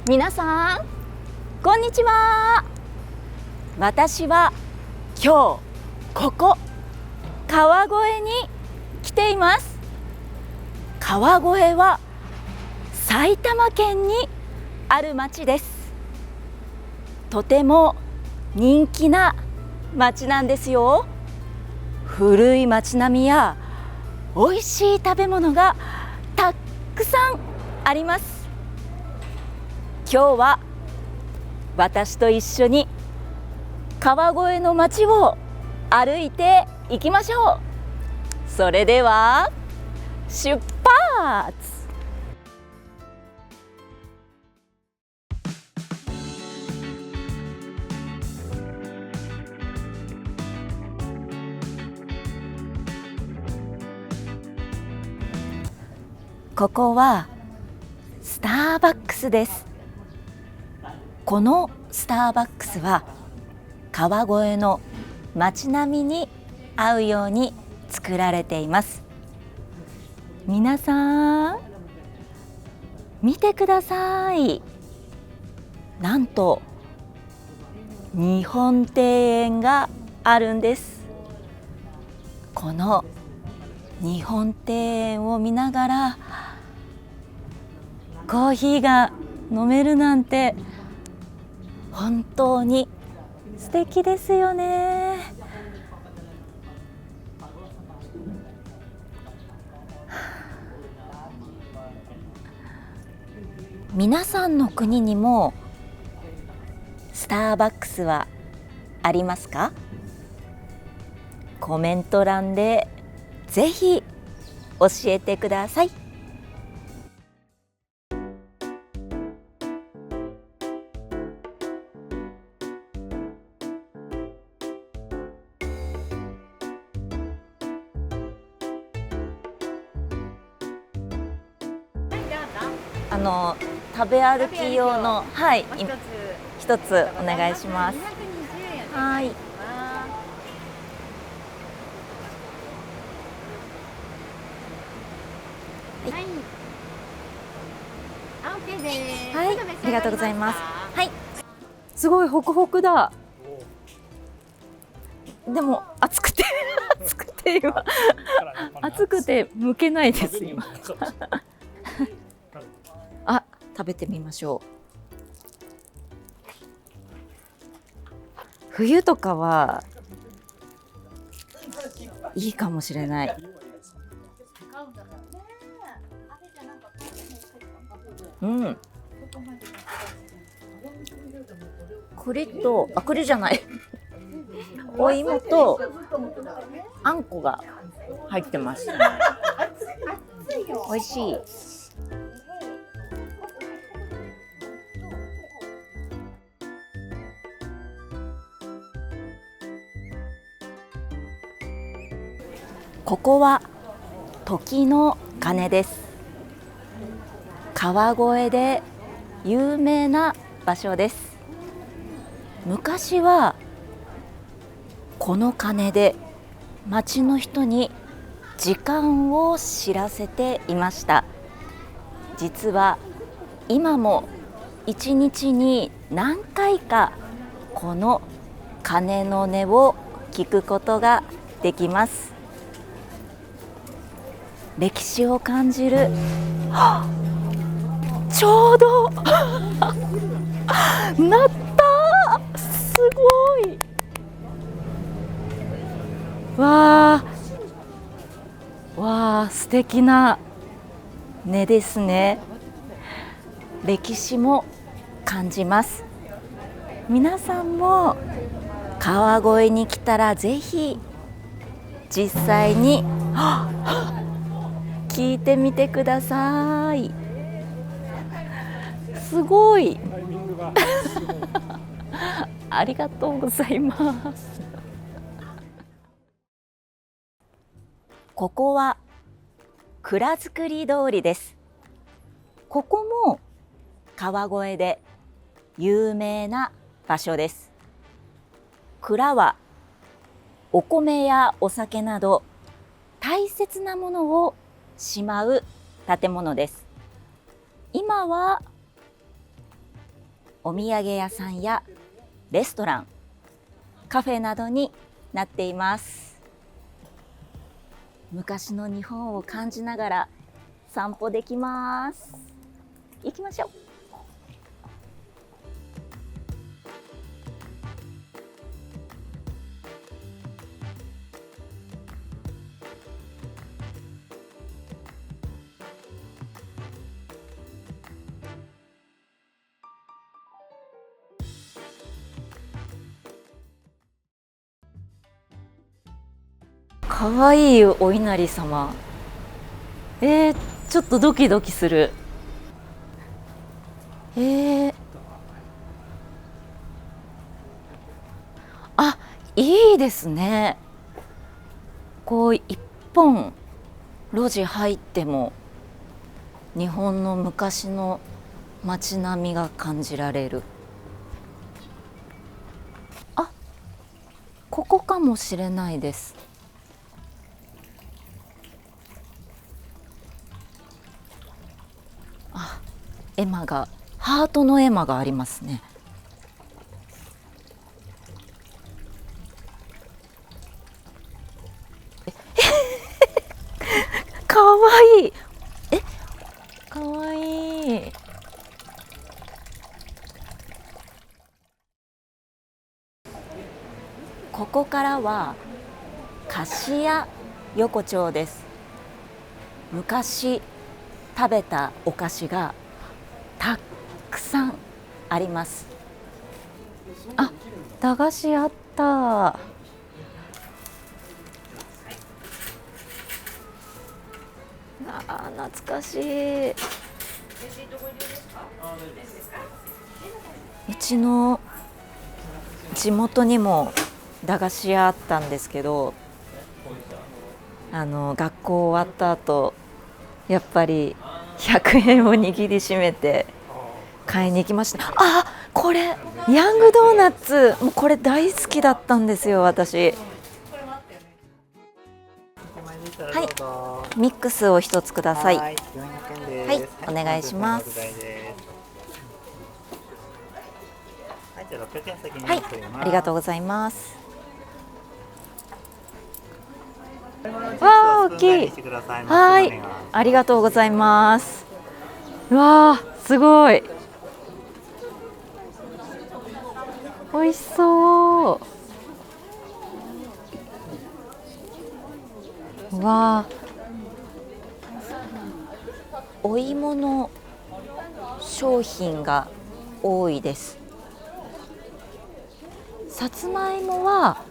皆さんこんにちは。私は今日ここ川越に来ています。川越は埼玉県にある町です。とても人気な町なんですよ。古い町並みや美味しい食べ物がたくさんあります。今日は私と一緒に川越の街を歩いていきましょう。それでは出発。ここはスターバックスです。このスターバックスは川越の街並みに合うように作られています。皆さん見てください。なんと日本庭園があるんです。この日本庭園を見ながらコーヒーが飲めるなんて本当に素敵ですよね。皆さんの国にもスターバックスはありますか？コメント欄でぜひ教えてください。食べ歩き用の一つお願いします。はい。はい、ありがとうございます。はい。すごいホクホクだ。でも熱くて熱くて剥けないです今。あ、食べてみましょう。冬とかはいいかもしれない。栗じゃないお芋とあんこが入ってます。美味しい。ここは時の鐘です。川越で有名な場所です。昔はこの鐘で町の人に時間を知らせていました。実は今も1日に何回かこの鐘の音を聞くことができます。歴史を感じる。ちょうど鳴った。すごい。わあ、素敵な音ですね。歴史も感じます。皆さんも川越に来たらぜひ実際に聞いてみてください。すごい。ありがとうございます。ここは蔵造り通りです。ここも川越で有名な場所です。蔵はお米やお酒など大切なものをしまう建物です。今はお土産屋さんやレストラン、カフェなどになっています。昔の日本を感じながら散歩できます。行きましょう。かわいいお稲荷様。ちょっとドキドキする。あ、いいですね。こう一本路地入っても日本の昔の街並みが感じられる。あ、ここかもしれないです。あ、絵馬が、ハートの絵馬がありますね。かわいい。かわいい。ここからは菓屋横丁です。昔食べたお菓子がたくさんあります。あ、駄菓子あった。懐かしい。うちの地元にも駄菓子屋あったんですけど、学校終わった後やっぱり100円を握りしめて買いに行きました。あ、これヤングドーナツ、もうこれ大好きだったんですよ、私。はい、ミックスを一つください。はい、お願いします。はい、ありがとうございます。わー、大きい。はい、ありがとうございます。わー、すごい。美味しそう。わー、お芋の商品が多いです。さつまいもは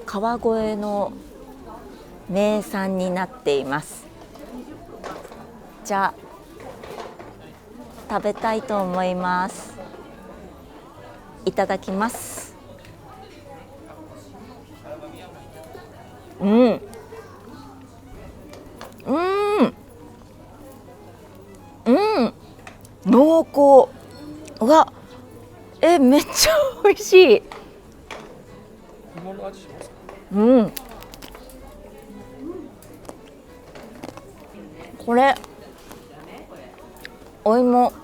川越の名産になっています。じゃあ食べたいと思います。いただきます。濃厚。うわ、めっちゃ美味しい。芋の味しますか？これお芋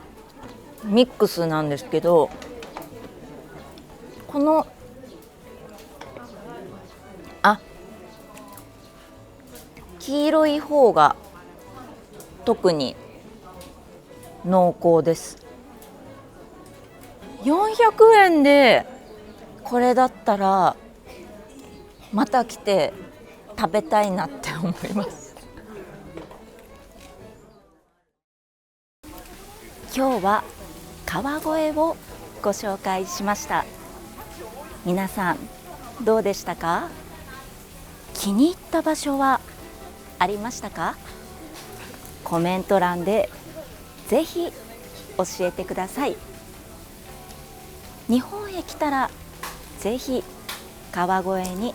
ミックスなんですけど、この黄色い方が特に濃厚です。400円でこれだったらまた来て食べたいなって思います。今日は川越をご紹介しました。皆さんどうでしたか？気に入った場所はありましたか？コメント欄でぜひ教えてください。日本へ来たらぜひ川越に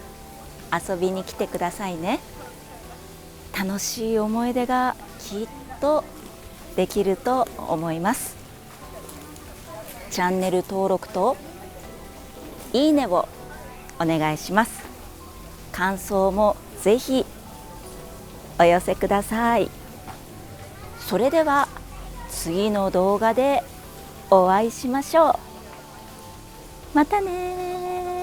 遊びに来てくださいね。楽しい思い出がきっとできると思います。チャンネル登録といいねをお願いします。感想もぜひお寄せください。それでは次の動画でお会いしましょう。またね。